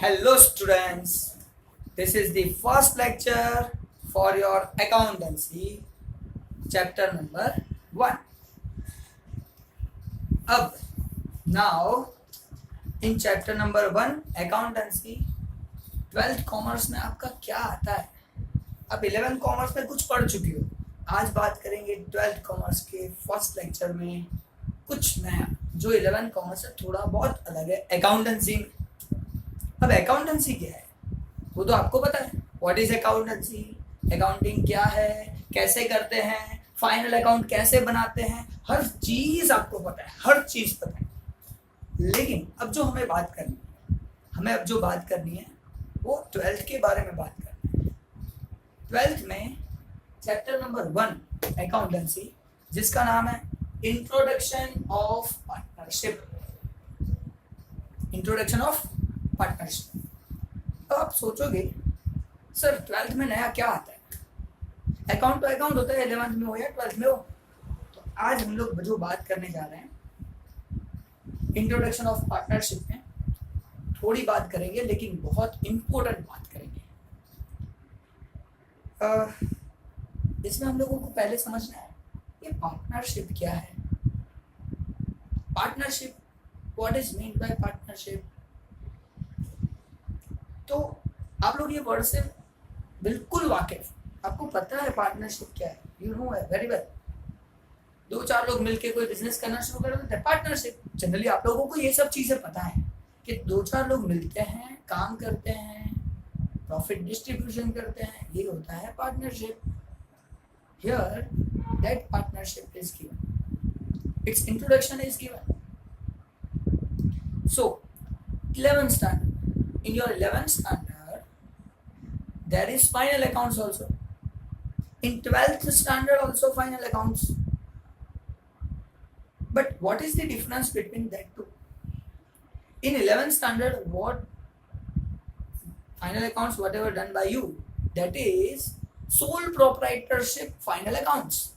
Hello students, this is the first lecture for your accountancy chapter number 1. अब now in chapter number 1 accountancy 12th commerce में आपका क्या आता है? आप 11th कॉमर्स में कुछ पढ़ चुकी हो, आज बात करेंगे 12th कॉमर्स के फर्स्ट लेक्चर में कुछ नया जो 11th कॉमर्स से थोड़ा बहुत अलग है अकाउंटेंसी में। अब अकाउंटेंसी क्या है वो तो आपको पता है, व्हाट इज अकाउंटेंसी, अकाउंटिंग क्या है, कैसे करते हैं, फाइनल अकाउंट कैसे बनाते हैं, हर चीज आपको पता है, हर चीज पता है। लेकिन अब जो हमें बात करनी है, वो 12th के बारे में बात करनी है। 12th में चैप्टर नंबर 1 अकाउंटेंसी, जिसका नाम है इंट्रोडक्शन ऑफ पार्टनरशिप। तो आप सोचोगे सर 12th में नया क्या आता है? अकाउंट तो अकाउंट होता है, 11th में हो या 12th में हो। तो आज हम लोग जो बात करने जा रहे हैं इंट्रोडक्शन ऑफ पार्टनरशिप में थोड़ी बात करेंगे, लेकिन बहुत इंपॉर्टेंट बात करेंगे। इसमें हम लोगों को पहले समझना है ये पार्टनरशिप क्या है। Partnership, what is mean by partnership. तो आप लोग ये वर्ड से बिल्कुल वाकिफ, आपको पता है पार्टनरशिप क्या है, यू नो है वेरी वेल। 2-4 लोग मिलके कोई बिजनेस करना शुरू कर देते हैं, पार्टनरशिप। जनरली आप लोगों को ये सब चीजें पता है कि 2-4 लोग मिलते हैं, काम करते हैं, प्रॉफिट डिस्ट्रीब्यूशन करते हैं, ये होता है partnership. Here that partnership is given, it's introduction is given. So 11th standard, in your 11th standard there is final accounts also, in 12th standard also final accounts, but what is the difference between that two? In 11th standard, what final accounts, whatever done by you, that is sole proprietorship final accounts.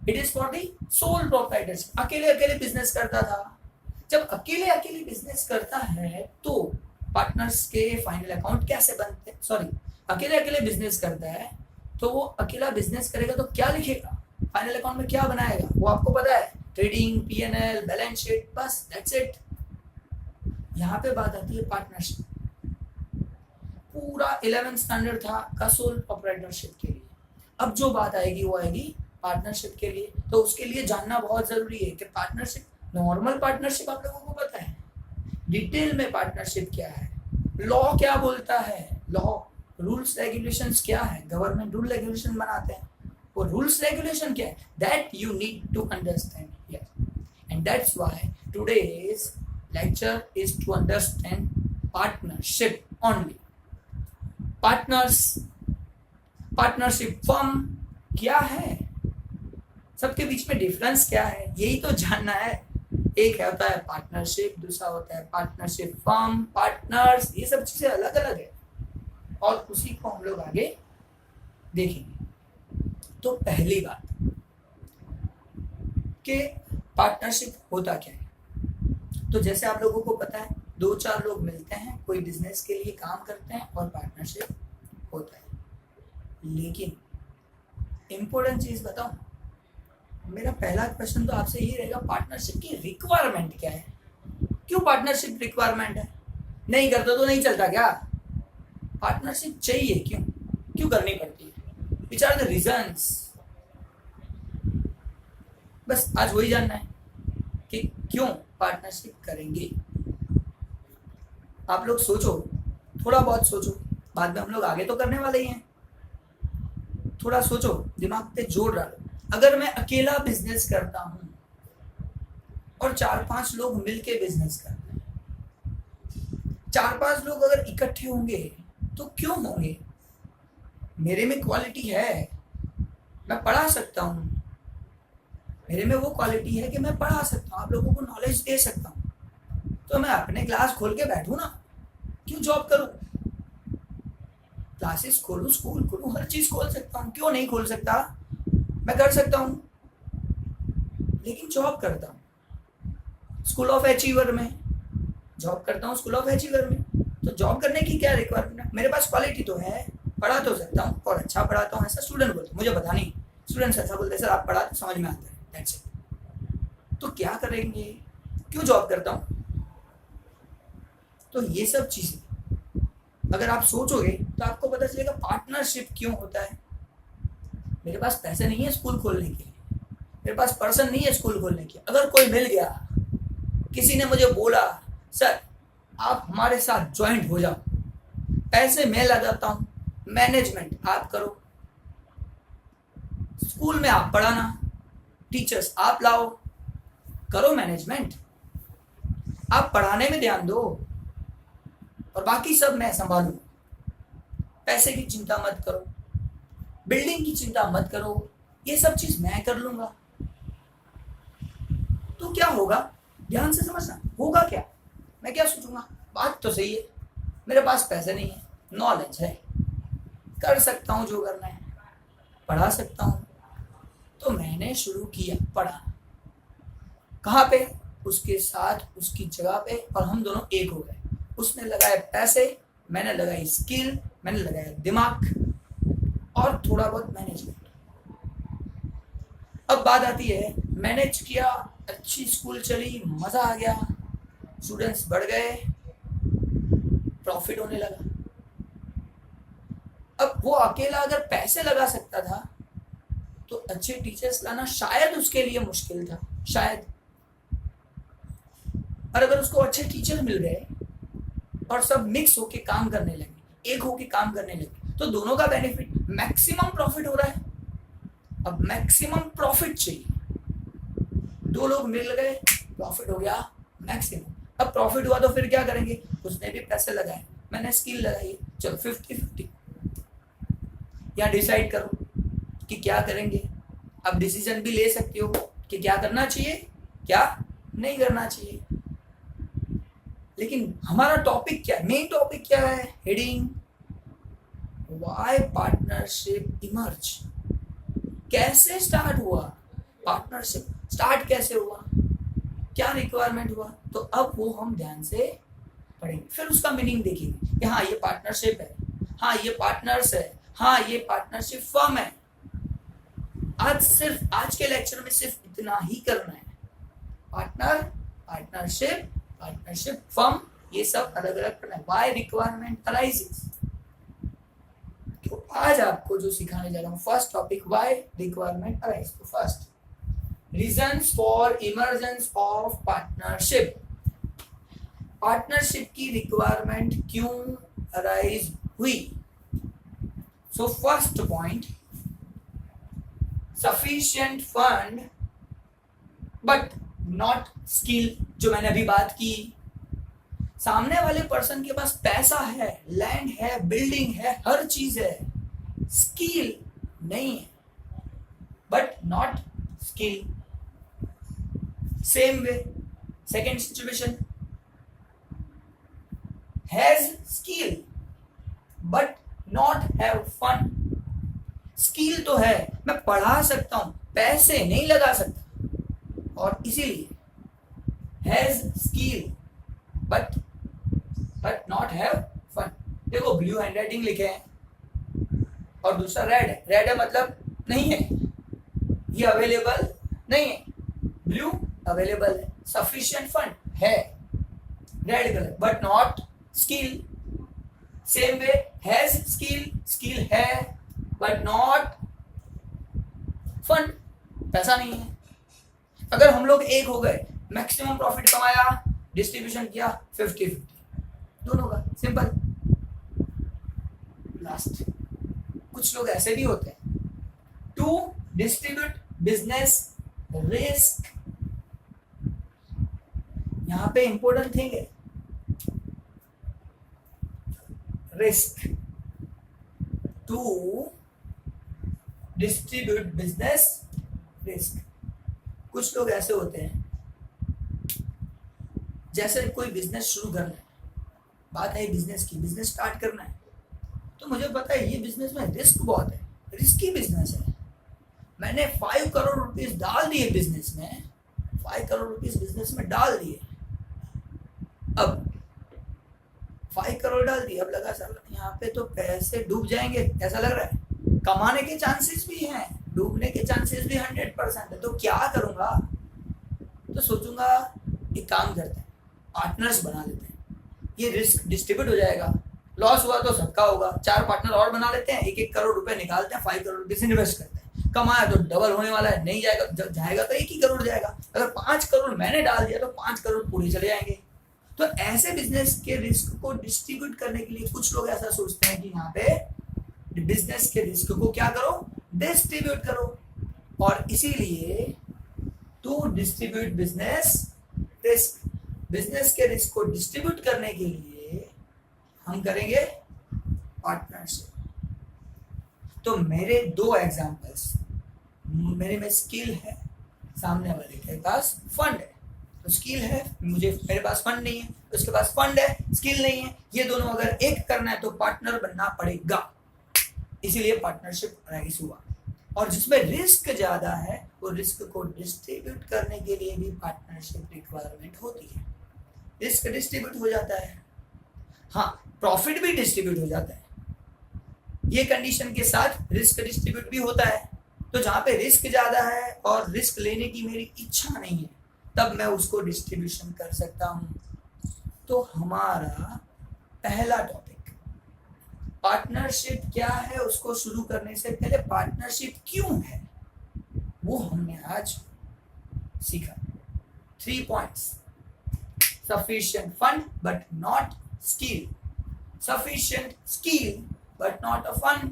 It is for the sole proprietorship. अकेले business करता था। जब अकेले business करता है तो partners के final account कैसे बनते हैं? सॉरी, अकेले बिजनेस करता है तो वो अकेला बिजनेस करेगा तो क्या लिखेगा फाइनल अकाउंट में, क्या बनाएगा वो आपको पता है, ट्रेडिंग, P&L, बैलेंस शीट, बस दैट्स इट। यहाँ पे बात आती है पार्टनरशिप। पूरा 11th स्टैंडर्ड था का सोल प्रोप्राइटरशिप के लिए, अब जो बात आएगी वो आएगी पार्टनरशिप के लिए। तो उसके लिए जानना बहुत जरूरी है कि पार्टनरशिप, नॉर्मल पार्टनरशिप आप लोगों को पता है, डिटेल में पार्टनरशिप क्या है, लॉ क्या बोलता है, लॉ रूल्स रेगुलेशंस क्या है, गवर्नमेंट रूल रेगुलेशन बनाते हैं, वो रूल्स रेगुलेशन क्या है, that you need to understand here, and that's why today's lecture is to understand partnership only. Partnership firm क्या है, सबके बीच में डिफरेंस क्या है, यही तो जानना है। एक होता है पार्टनरशिप, दूसरा होता है पार्टनरशिप फर्म, पार्टनर्स, ये सब चीजें अलग अलग है और उसी को हम लोग आगे देखेंगे। तो पहली बात कि पार्टनरशिप होता क्या है, तो जैसे आप लोगों को पता है 2-4 लोग मिलते हैं, कोई बिजनेस के लिए काम करते हैं और पार्टनरशिप होता है। लेकिन इंपॉर्टेंट चीज बताऊं, मेरा पहला क्वेश्चन तो आपसे ये रहेगा, पार्टनरशिप की रिक्वायरमेंट क्या है? क्यों पार्टनरशिप रिक्वायरमेंट है? नहीं करते तो नहीं चलता क्या? पार्टनरशिप चाहिए क्यों करनी पड़ती है? Which are the reasons? बस आज वही जानना है कि क्यों पार्टनरशिप करेंगे। आप लोग सोचो, थोड़ा बहुत सोचो, बाद में हम लोग आगे तो करने वाले ही हैं। थोड़ा सोचो, दिमाग पे जोर डालो। अगर मैं अकेला बिजनेस करता हूं और 4-5 लोग मिलके बिजनेस करते हैं, 4-5 लोग अगर इकट्ठे होंगे तो क्यों होंगे? मेरे में क्वालिटी है, मैं पढ़ा सकता हूं, मेरे में वो क्वालिटी है कि मैं पढ़ा सकता हूं, आप लोगों को नॉलेज दे सकता हूं। तो मैं अपने क्लास खोल के बैठूं ना, क्यों जॉब करूं? क्लासेस खोलूं, स्कूल खोलूं, हर चीज खोल सकता हूं, क्यों नहीं खोल सकता? मैं कर सकता हूं, लेकिन जॉब करता हूं स्कूल ऑफ अचीवर में, जॉब करता हूं स्कूल ऑफ अचीवर में। तो जॉब करने की क्या रिक्वायरमेंट है? मेरे पास क्वालिटी तो है, पढ़ा तो सकता हूँ और अच्छा पढ़ाता हूँ, ऐसा स्टूडेंट बोलते, मुझे पता नहीं, स्टूडेंट्स ऐसा बोलते सर आप पढ़ा तो समझ में आता है, दैट्स इट। तो क्या करेंगे, क्यों जॉब करता हूँ? तो ये सब चीज़ें अगर आप सोचोगे तो आपको पता चलेगा पार्टनरशिप क्यों होता है। मेरे पास पैसे नहीं है स्कूल खोलने के लिए, मेरे पास पर्सन नहीं है स्कूल खोलने के, अगर कोई मिल गया, किसी ने मुझे बोला सर आप हमारे साथ ज्वाइंट हो जाओ, पैसे मैं लगाता हूँ, मैनेजमेंट आप करो, स्कूल में आप पढ़ाना, टीचर्स आप लाओ, करो मैनेजमेंट, आप पढ़ाने में ध्यान दो और बाकी सब मैं संभालू, पैसे की चिंता मत करो, बिल्डिंग की चिंता मत करो, ये सब चीज मैं कर लूंगा। तो क्या होगा, ध्यान से समझना, होगा क्या, मैं क्या सोचूंगा, बात तो सही है, मेरे पास पैसे नहीं है, नॉलेज है, कर सकता हूँ जो करना है, पढ़ा सकता हूँ, तो मैंने शुरू किया पढ़ाना। कहाँ पे, उसके साथ उसकी जगह पे, और हम दोनों एक हो गए। उसने लगाए पैसे, मैंने लगाई स्किल, मैंने लगाया दिमाग और थोड़ा बहुत मैनेजमेंट। अब बात आती है, मैनेज किया, अच्छी स्कूल चली, मजा आ गया, स्टूडेंट्स बढ़ गए, प्रॉफिट होने लगा। अब वो अकेला अगर पैसे लगा सकता था तो अच्छे टीचर्स लाना शायद उसके लिए मुश्किल था, शायद। और अगर उसको अच्छे टीचर मिल गए और सब मिक्स होके काम करने लगे, एक होके काम करने लगे, तो दोनों का बेनिफिट, मैक्सिमम प्रॉफिट हो रहा है। अब मैक्सिमम प्रॉफिट चाहिए, दो लोग मिल गए, प्रॉफिट हो गया मैक्सिमम। अब प्रॉफिट हुआ तो फिर क्या करेंगे, उसने भी पैसे लगाए, मैंने स्किल लगाई, चलो 50-50, या डिसाइड करो कि क्या करेंगे। अब डिसीजन भी ले सकते हो कि क्या करना चाहिए, क्या नहीं करना चाहिए। लेकिन हमारा टॉपिक क्या है, मेन टॉपिक क्या है, हेडिंग व्हाई पार्टनरशिप इमर्ज। कैसे स्टार्ट हुआ पार्टनरशिप, स्टार्ट कैसे हुआ, क्या रिक्वायरमेंट हुआ, तो अब वो हम ध्यान से पढ़ेंगे। फिर उसका मीनिंग देखेंगे कि हाँ ये पार्टनरशिप है, हाँ ये पार्टनर्स है, हाँ ये पार्टनरशिप फर्म है। आज के लेक्चर में सिर्फ इतना ही करना है, पार्टनर, पार्टनरशिप, पार्टनरशिप फर्म, ये सब अलग अलग करना है। व्हाई रिक्वायरमेंट अराइजेस, तो आज आपको जो सिखाने जा रहा हूँ, first topic why requirement arise. तो first, reasons for emergence of partnership, partnership की रिक्वायरमेंट क्यों अराइज हुई। So first point, sufficient fund but not skill. जो मैंने अभी बात की, सामने वाले पर्सन के पास पैसा है, लैंड है, बिल्डिंग है, हर चीज है, स्किल नहीं है, but not skill. Same way, second situation, has skill but not have fun. Skill तो है, मैं पढ़ा सकता हूं, पैसे नहीं लगा सकता, और इसीलिए has skill but not have fun. देखो ब्लू हैंडराइटिंग लिखे हैं और दूसरा रेड है, रेड है मतलब नहीं है, ये अवेलेबल नहीं है, ब्लू अवेलेबल है, सफिशिएंट फंड है, red colour, but not skill. Same way, has skill, skill है बट नॉट फंड, पैसा नहीं है। अगर हम लोग एक हो गए, मैक्सिमम प्रॉफिट कमाया, डिस्ट्रीब्यूशन किया 50-50 दोनों का, सिंपल। लास्ट, कुछ लोग ऐसे भी होते हैं, टू डिस्ट्रीब्यूट बिजनेस रिस्क। यहां पे इंपॉर्टेंट थिंग है risk, to distribute business risk. कुछ लोग ऐसे होते हैं, जैसे कोई बिजनेस शुरू करना है, बात है बिजनेस की, बिजनेस स्टार्ट करना है, तो मुझे पता है ये बिजनेस में रिस्क बहुत है, रिस्की बिजनेस है, मैंने 5 करोड़ रुपीस डाल दिए बिजनेस में, 5 करोड़ रुपीस बिजनेस में डाल दिए। अब 5 करोड़ डाल दिया, अब लगा सर यहाँ पे तो पैसे डूब जाएंगे, ऐसा लग रहा है। कमाने के चांसेस भी हैं, डूबने के चांसेस भी 100% है, तो क्या करूंगा? तो सोचूंगा एक काम करते हैं, पार्टनर्स बना लेते हैं, ये रिस्क डिस्ट्रीब्यूट हो जाएगा, लॉस हुआ तो सबका होगा, 4 पार्टनर और बना लेते हैं, 1-1 करोड़ रुपए निकालते हैं, 5 करोड़ रुपीज इन्वेस्ट करते हैं, कमाया तो डबल होने वाला है, नहीं जाएगा जाएगा तो 1 ही करोड़ जाएगा, अगर 5 करोड़ मैंने डाल दिया तो 5 करोड़ पूरे चले जाएंगे। तो ऐसे बिजनेस के रिस्क को डिस्ट्रीब्यूट करने के लिए कुछ लोग ऐसा सोचते हैं कि यहाँ पे बिजनेस के रिस्क को क्या करो, डिस्ट्रीब्यूट करो, और इसीलिए to distribute business risk, business के रिस्क को डिस्ट्रीब्यूट करने के लिए हम करेंगे पार्टनरशिप। तो मेरे 2 एग्जांपल्स, मेरे में स्किल है, सामने वाले के पास फंड है। तो स्किल है, मेरे पास फंड नहीं है, उसके पास फंड है, स्किल नहीं है, ये दोनों अगर एक करना है तो पार्टनर बनना पड़ेगा, इसीलिए पार्टनरशिप राइज हुआ। और जिसमें रिस्क ज्यादा है वो रिस्क को डिस्ट्रीब्यूट करने के लिए भी पार्टनरशिप रिक्वायरमेंट होती है। रिस्क डिस्ट्रीब्यूट हो जाता है, हाँ प्रॉफिट भी डिस्ट्रीब्यूट हो जाता है, ये कंडीशन के साथ रिस्क डिस्ट्रीब्यूट भी होता है। तो जहां पे रिस्क ज्यादा है और रिस्क लेने की मेरी इच्छा नहीं है, तब मैं उसको डिस्ट्रीब्यूशन कर सकता हूं। तो हमारा पहला टॉपिक पार्टनरशिप क्या है, उसको शुरू करने से पहले पार्टनरशिप क्यों है वो हमने आज सीखा। 3 points, sufficient fund but not skill, sufficient skill but not a fund,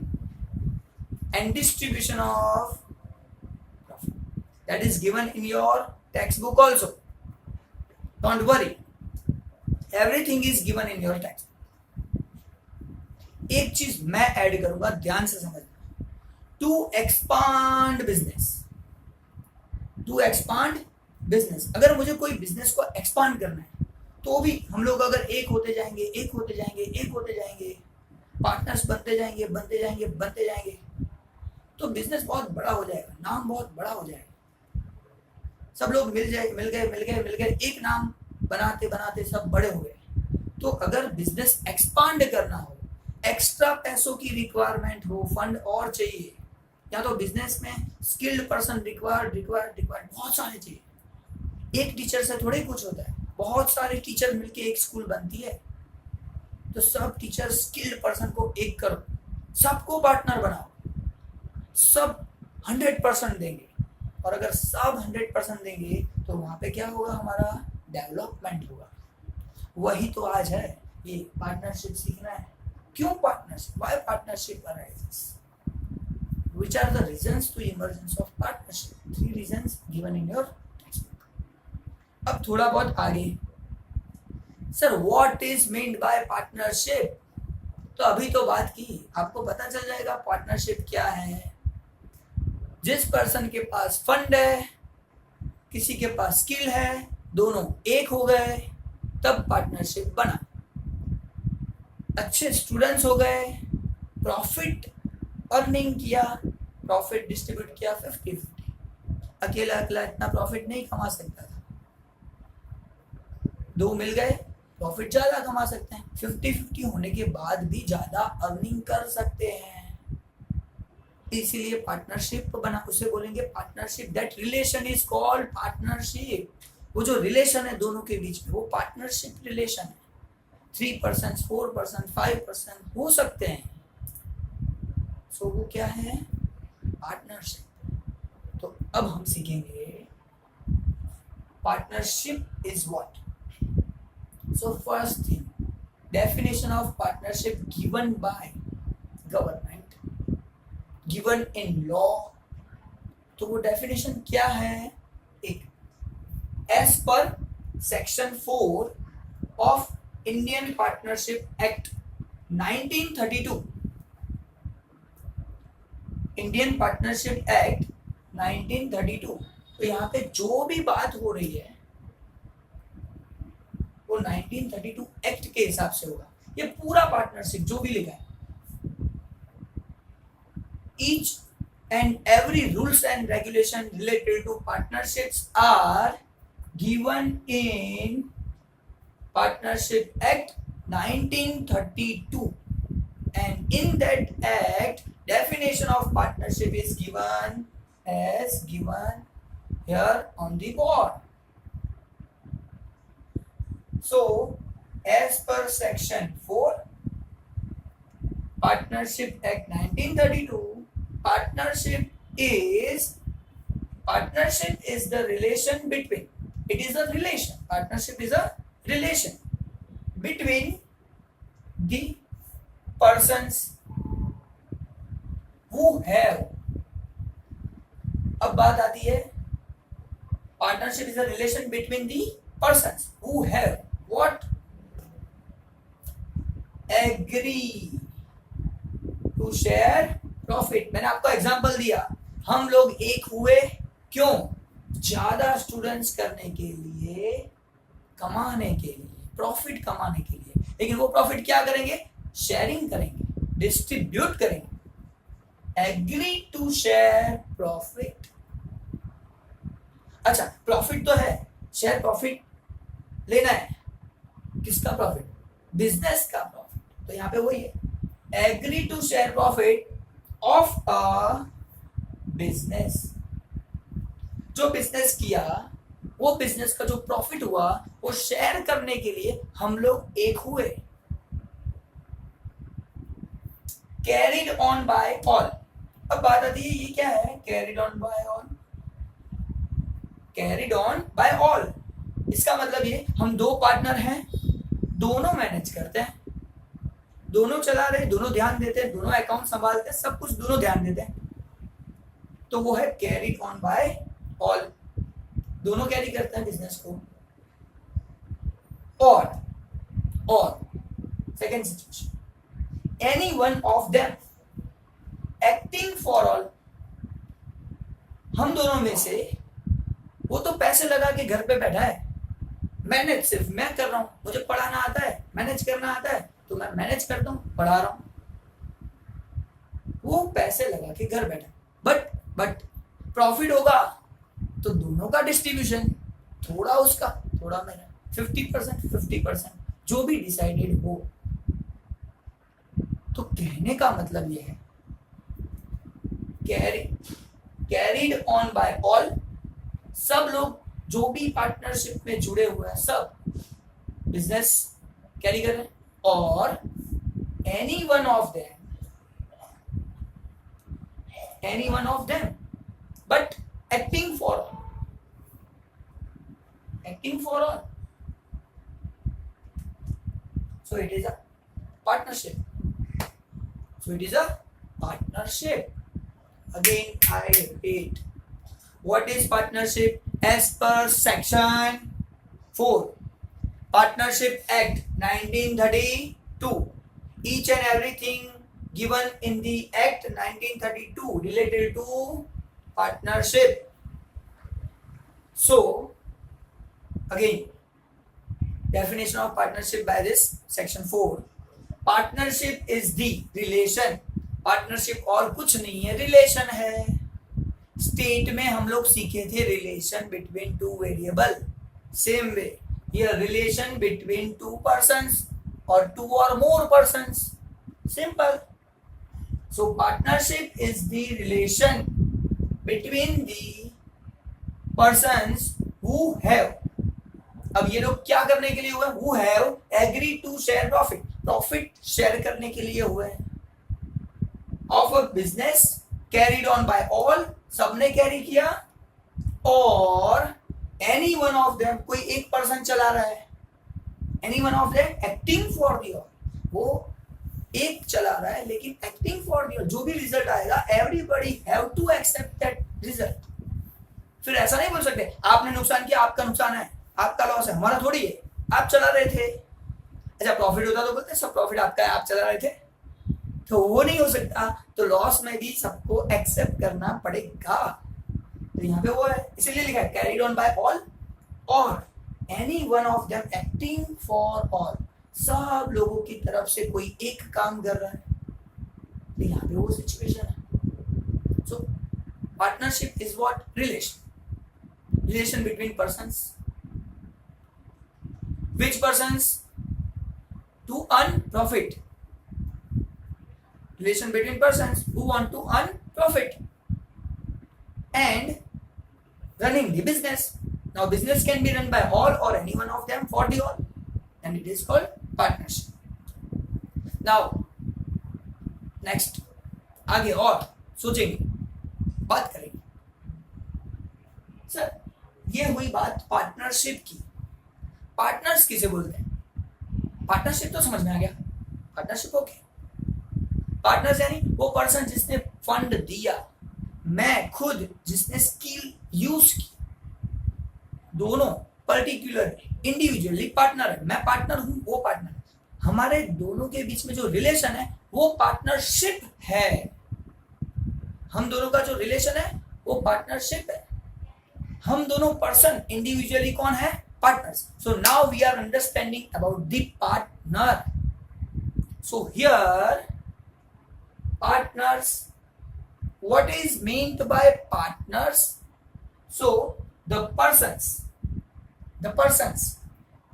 and distribution of profit, that is given in your textbook also, don't worry, everything is given in your textbook। एक चीज मैं add करूंगा, ध्यान से समझना, to expand business, to expand business, अगर मुझे कोई बिजनेस को एक्सपांड करना है तो भी हम लोग अगर एक होते जाएंगे, एक होते जाएंगे, एक होते जाएंगे, पार्टनर्स बनते जाएंगे, बनते जाएंगे, बनते जाएंगे, तो बिजनेस बहुत बड़ा हो जाएगा, नाम बहुत बड़ा हो जाएगा, सब लोग मिल गए, एक नाम बनाते बनाते सब बड़े हो गए। तो अगर बिजनेस एक्सपांड करना हो, एक्स्ट्रा पैसों की रिक्वायरमेंट हो, फंड और चाहिए, या तो बिजनेस में स्किल्ड पर्सन रिक्वायर्ड बहुत सारे चाहिए, एक टीचर से थोड़े कुछ होता है, बहुत सारे टीचर मिलके एक स्कूल बनती है। तो सब टीचर स्किल्ड पर्सन को एक करो, सबको पार्टनर बनाओ, सब 100% देंगे, और अगर सब 100% देंगे तो वहां पे क्या होगा, हमारा डेवलपमेंट होगा। वही तो आज है, ये पार्टनरशिप सीखना है। क्यों partnership, why partnership arises, which are the reasons to emergence of partnership, 3 reasons given in your. अब थोड़ा बहुत आगे, sir what is meant by partnership, तो अभी तो बात की, आपको पता चल जाएगा पार्टनरशिप क्या है। जिस पर्सन के पास फंड है, किसी के पास स्किल है, दोनों एक हो गए तब पार्टनरशिप बना, अच्छे स्टूडेंट्स हो गए, प्रॉफिट अर्निंग किया, प्रॉफिट डिस्ट्रीब्यूट किया 50-50, अकेला इतना प्रॉफिट नहीं कमा सकता था, 2 मिल गए, प्रॉफिट ज्यादा कमा सकते हैं, 50-50 होने के बाद भी ज्यादा अर्निंग कर सकते हैं, इसीलिए पार्टनरशिप बना, उसे बोलेंगे partnership. That relation is called partnership, वो जो रिलेशन है दोनों के बीच में वो पार्टनरशिप रिलेशन है। 3%, 4%, 5% हो सकते हैं, सो वो क्या है, पार्टनरशिप। तो अब हम सीखेंगे partnership is what. So first thing, definition of partnership given by government, given in law। तो वो definition क्या है, एक, as per section 4 of Indian Partnership Act 1932, Indian Partnership Act 1932। तो यहाँ पे जो भी बात हो रही है वो 1932 एक्ट के हिसाब से होगा, ये पूरा पार्टनरशिप जो भी लिखा है, each and every rules and regulation related to partnerships are given in Partnership Act 1932, and in that act definition of partnership is given as given here on the board. So as per section 4 Partnership Act 1932, partnership is the relation between, it is a relation, partnership is a relation between the persons who have, अब बात आती है partnership is a relation between the persons who have what agree to share profit. मैंने आपको example दिया, हम लोग एक हुए क्यों, ज्यादा स्टूडेंट्स करने के लिए, कमाने के लिए, प्रॉफिट कमाने के लिए, लेकिन वो प्रॉफिट क्या करेंगे, शेयरिंग करेंगे, डिस्ट्रीब्यूट करेंगे, एग्री टू शेयर प्रॉफिट। अच्छा प्रॉफिट तो है, शेयर प्रॉफिट लेना है, किसका प्रॉफिट, बिजनेस का प्रॉफिट, तो यहां पे वही है, agree to share profit of a business, जो बिजनेस किया वो बिजनेस का जो प्रॉफिट हुआ वो शेयर करने के लिए हम लोग एक हुए। कैरिड ऑन बाय ऑल, अब बात आती है ये क्या है, carried on by all, carried on by all, इसका मतलब ये हम दो पार्टनर हैं, दोनों मैनेज करते हैं, दोनों चला रहे, दोनों ध्यान देते हैं, दोनों अकाउंट संभालते हैं, सब कुछ दोनों ध्यान देते हैं, तो वो है कैरिड ऑन बाय ऑल, दोनों कैरी करते हैं बिजनेस को। और second situation, any one of them acting for all, हम दोनों में से वो तो पैसे लगा के घर पे बैठा है, मैनेज सिर्फ मैं कर रहा हूं, मुझे पढ़ाना आता है, मैनेज करना आता है, तो मैं मैनेज करता हूं, पढ़ा रहा हूं, वो पैसे लगा के घर बैठा, बट प्रॉफिट होगा तो दोनों का डिस्ट्रीब्यूशन, थोड़ा उसका थोड़ा मेरा, 50% जो भी डिसाइडेड हो। तो कहने का मतलब यह है कैरीड ऑन बाय ऑल, सब लोग जो भी पार्टनरशिप में जुड़े हुए हैं सब बिजनेस कैरी कर रहे हैं, और any one of them but acting for all, so it is a partnership, again I repeat, what is partnership? As per section 4 Partnership Act 1932, each and everything given in the Act 1932 related to partnership. So again, definition of partnership by this section 4, partnership is the relation, partnership और कुछ नहीं है, relation है। State में हम लोग सीखे थे relation between two variable, same way here relation between two persons और टू और more persons, simple. So partnership is the relation between the persons who have, अब ये लोग क्या करने के लिए हुए, who have agree to share profit, profit share करने के लिए हुए हैं, of a business carried on by all, सबने कैरी किया, और एनी वन ऑफ देम, कोई एक पर्सन चला रहा है, any one of them acting for the all, वो एक चला रहा है लेकिन एक्टिंग फॉर द ऑल, जो भी रिजल्ट आएगा everybody have to accept that result. फिर ऐसा नहीं बोल सकते आपने नुकसान किया, आपका नुकसान है, आपका लॉस है, हमारा थोड़ी है, आप चला रहे थे। अच्छा प्रॉफिट होता तो बोलते सब प्रॉफिट आपका है, आप चला रहे थे, तो वो नहीं हो सकता, तो लॉस में भी सबको एक्सेप्ट करना पड़ेगा, तो यहाँ पे वो है, इसीलिए लिखा है कैरीड ऑन बाय ऑल और any one of them acting for all, सब लोगों की तरफ से कोई एक काम कर रहा है, तो यहाँ पे वो सिचुएशन है। सो partnership is what, relation between persons, which persons, to earn profit. Relation between persons who want to earn profit and running the business. Now business can be run by all or any one of them for the all, and it is called partnership. Now next आगे और सोचेंगे, बात करेंगे. Sir ये हुई बात partnership की. Partners किसे बोलते हैं? पार्टनरशिप तो समझ में आ गया. Partnership okay. पार्टनर्स यानी वो पर्सन जिसने फंड दिया, मैं खुद जिसने स्किल यूज की. दोनों पर्टिकुलर इंडिविजुअली पार्टनर है. मैं पार्टनर हूं, वो पार्टनर है. हमारे दोनों के बीच में जो रिलेशन है वो पार्टनरशिप है. हम दोनों का जो रिलेशन है वो पार्टनरशिप है. हम दोनों पर्सन इंडिविजुअली कौन है? Partners. So now we are understanding about the partner. So here partners, what is meant by partners? So the persons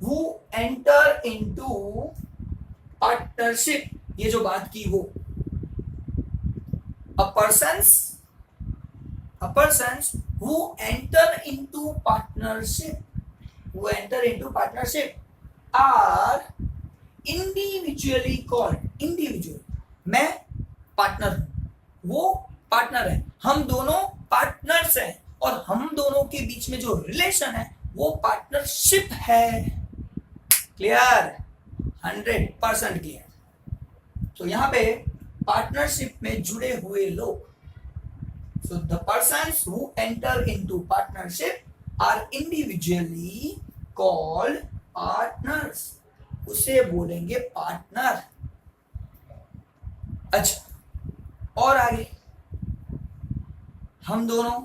who enter into partnership, ये जो बात की वो a persons who enter into partnership are individually called. individual, मैं partner हूं, वो partner है. हम दोनों पार्टनर्स हैं और हम दोनों के बीच में जो रिलेशन है वो पार्टनरशिप है. क्लियर? 100% क्लियर. तो यहां पे पार्टनरशिप में जुड़े हुए लोग, so the persons who enter into partnership are individually called partners. उसे बोलेंगे पार्टनर. अच्छा, और आगे हम दोनों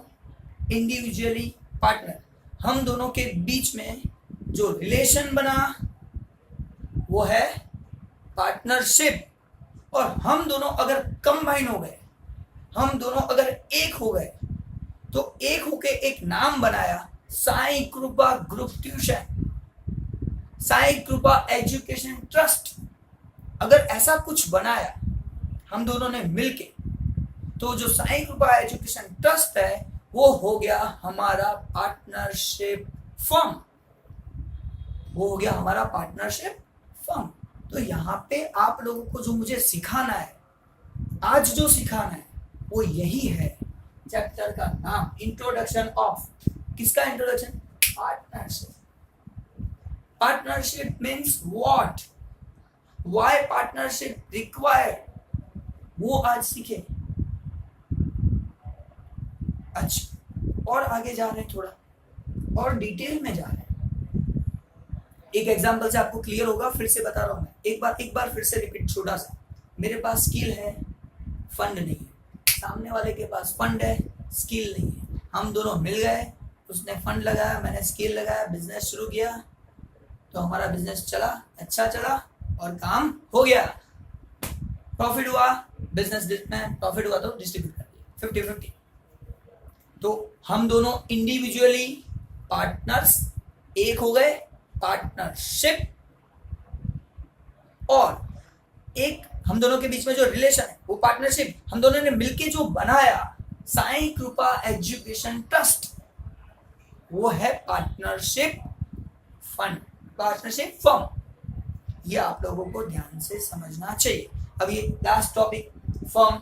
इंडिविजुअली पार्टनर, हम दोनों के बीच में जो रिलेशन बना वो है पार्टनरशिप. और हम दोनों अगर कंबाइन हो गए, हम दोनों अगर एक हो गए, तो एक होके एक नाम बनाया, साई कृपा ग्रुप ट्यूशन, साई कृपा एजुकेशन ट्रस्ट. अगर ऐसा कुछ बनाया हम दोनों ने मिलके, तो जो साई कृपा एजुकेशन ट्रस्ट है वो हो गया हमारा पार्टनरशिप फर्म. वो हो गया हमारा पार्टनरशिप फर्म. तो यहाँ पे आप लोगों को जो मुझे सिखाना है, आज जो सिखाना है वो यही है. चैप्टर का नाम इंट्रोडक्शन ऑफ, किसका introduction? Partnership. Partnership means what, why partnership required, वो आज सीखे. अच्छा, और आगे जा रहे हैं, थोड़ा और डिटेल में जा रहे हैं. एक एग्जांपल से आपको क्लियर होगा. फिर से बता रहा हूं मैं, एक बार फिर से रिपीट. छोटा सा, मेरे पास स्किल है, फंड नहीं है. सामने वाले के पास फंड है, स्किल नहीं है. हम दोनों मिल गए, उसने फंड लगाया, मैंने स्किल लगाया, बिजनेस शुरू किया, तो हमारा बिजनेस चला, अच्छा चला और काम हो गया. प्रॉफिट हुआ, बिजनेस में प्रॉफिट हुआ तो डिस्ट्रीब्यूट कर दिया 50-50. तो हम दोनों इंडिविजुअली पार्टनर्स एक हो गए, पार्टनरशिप. और एक हम दोनों के बीच में जो रिलेशन है वो पार्टनरशिप. हम दोनों ने मिलके जो बनाया साई कृपा एजुकेशन ट्रस्ट, वो है पार्टनरशिप फंड, पार्टनरशिप फर्म. ये आप लोगों को ध्यान से समझना चाहिए. अब ये last topic, firm.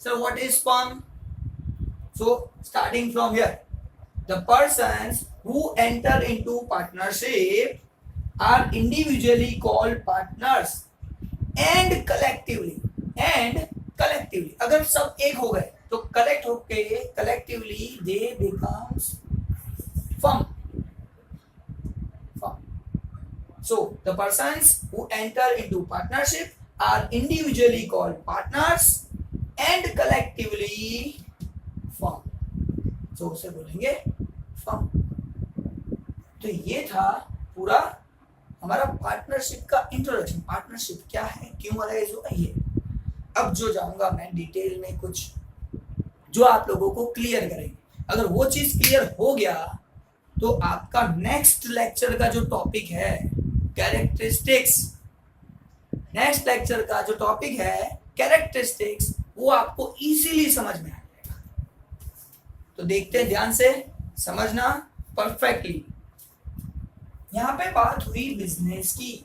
So what is firm? So starting from here, the persons who enter into partnership are individually called partners and collectively अगर सब एक हो गए तो कलेक्ट होके collectively they becomes firm. So the persons who enter into partnership are individually called partners and collectively firm. So उसे बोलेंगे firm. तो ये था पूरा हमारा पार्टनरशिप का इंट्रोडक्शन. पार्टनरशिप क्या है, क्यों अराइज हुआ, ये. अब जो जाऊंगा मैं डिटेल में, कुछ जो आप लोगों को क्लियर करेंगे. अगर वो चीज क्लियर हो गया तो आपका नेक्स्ट लेक्चर का जो टॉपिक है कैरेक्टरिस्टिक्स, नेक्स्ट लेक्चर का जो टॉपिक है कैरेक्टरिस्टिक्स, वो आपको इजीली समझ में आ जाएगा। तो देखते हैं ध्यान से, समझना परफेक्टली। यहां पे बात हुई बिजनेस की।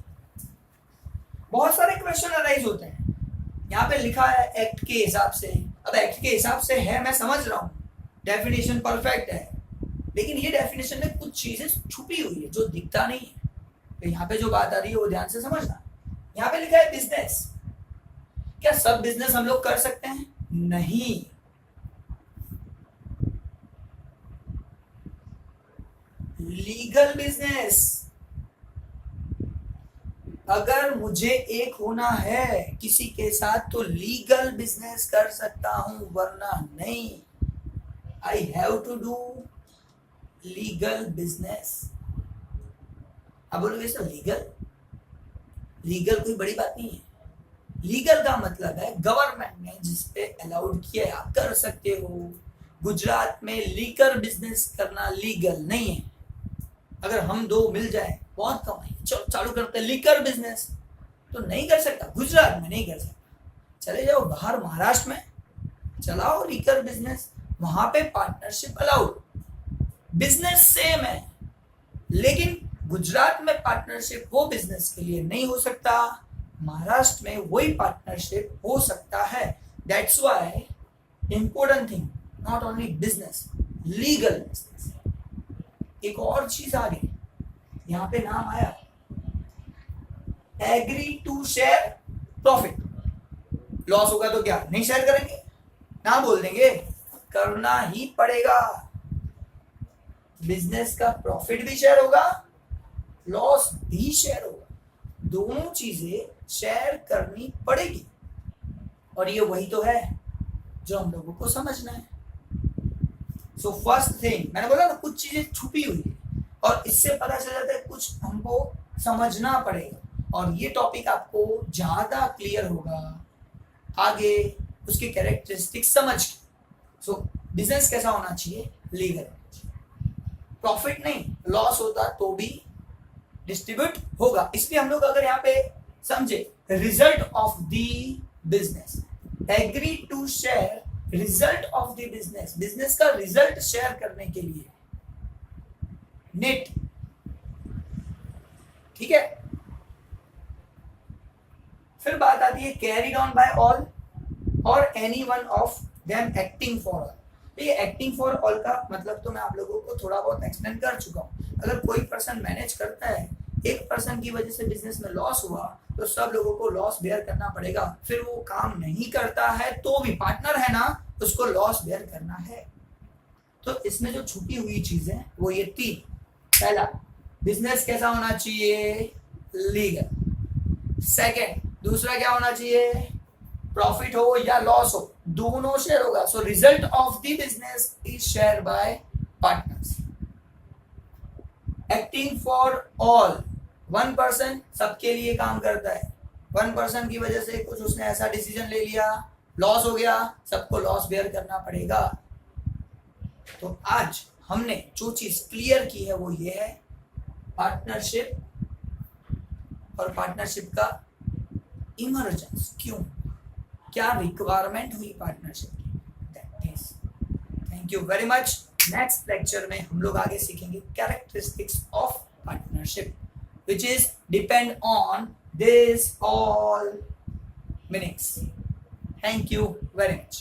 बहुत सारे क्वेश्चन अराइज होते हैं। यहाँ पे लिखा है एक्ट के हिसाब से। अब एक्ट के हिसाब से है, मैं समझ रहा हूँ, डेफिनेशन परफेक्ट है, लेकिन ये डेफिनेशन में कुछ चीजें छुपी हुई है जो दिखता नहीं है। तो यहाँ पे जो बात आ रही है वो ध्यान से समझना। यहाँ पे लिखा है बिजनेस। क्या सब बिजनेस हम लोग कर सकते हैं? नहीं। लीगल बिजनेस, अगर मुझे एक होना है किसी के साथ तो लीगल बिजनेस कर सकता हूं, वरना नहीं। I have to do legal business. अब बोलोगे सर लीगल, लीगल कोई बड़ी बात नहीं है। लीगल का मतलब है गवर्नमेंट ने जिसपे अलाउड किया है, आप कर सकते हो। गुजरात में लीकर बिजनेस करना लीगल नहीं है। अगर हम दो मिल जाए, बहुत कमाई, चलो चालू करते हैं लीकर बिजनेस, तो नहीं कर सकता, गुजरात में नहीं कर सकता। चले जाओ बाहर महाराष्ट्र में, चलाओ लीकर बिजनेस, वहां पे पार्टनरशिप अलाउड, बिजनेस सेम है। लेकिन गुजरात में पार्टनरशिप वो बिजनेस के लिए नहीं हो सकता, महाराष्ट्र में वही पार्टनरशिप हो सकता है। That's why important thing, not only business, legal business. एक और चीज आ गई, यहां पे नाम आया agree to share profit. Loss होगा तो क्या नहीं शेयर करेंगे? ना बोल देंगे, करना ही पड़ेगा। बिजनेस का प्रॉफिट भी शेयर होगा, लॉस भी शेयर होगा, दोनों चीजें शेयर करनी पड़ेगी। और ये वही तो है जो हम लोगों को समझना है। सो फर्स्ट थिंग, मैंने बोला ना कुछ चीजें छुपी हुई है और इससे पता चल जाता है कुछ हमको समझना पड़ेगा। और ये टॉपिक आपको ज्यादा क्लियर होगा आगे उसके कैरेक्टरिस्टिक्स समझ के। सो बिजनेस कैसा होना चाहिए? लीगल। प्रॉफिट नहीं, लॉस होता तो भी डिस्ट्रीब्यूट होगा। इसलिए हम लोग अगर यहाँ पे समझे result of the business, agree to share result of the business, business का रिजल्ट शेयर करने के लिए नेट, ठीक है। फिर बात आती है कैरीड ऑन बाय ऑल और any one of them acting for all. ये एक्टिंग फॉर ऑल का मतलब तो मैं आप लोगों को थोड़ा बहुत एक्सप्लेन कर चुका हूं। अगर कोई पर्सन मैनेज करता है, एक पर्सन की वजह से बिजनेस में लॉस हुआ तो सब लोगों को लॉस बेयर करना पड़ेगा। फिर वो काम नहीं करता है तो भी पार्टनर है ना, उसको लॉस बेयर करना है। तो इसमें जो छुपी हुई चीजें वो ये तीन। पहला, बिजनेस कैसा होना चाहिए? लीगल। सेकेंड, दूसरा क्या होना चाहिए? प्रॉफिट हो या लॉस हो, दोनों शेयर होगा। So result of the business is share bye partners. Acting for all, one person सबके लिए काम करता है। वन पर्सन की वजह से कुछ उसने ऐसा डिसीजन ले लिया, लॉस हो गया, सबको लॉस बेयर करना पड़ेगा। तो आज हमने जो चीज क्लियर की है वो ये है पार्टनरशिप, और पार्टनरशिप का इमरजेंस क्यों, क्या रिक्वायरमेंट हुई पार्टनरशिप की, that is. Thank you very much. Next lecture में हम लोग आगे सीखेंगे characteristics of partnership which is depend on this all meanings. Thank you very much.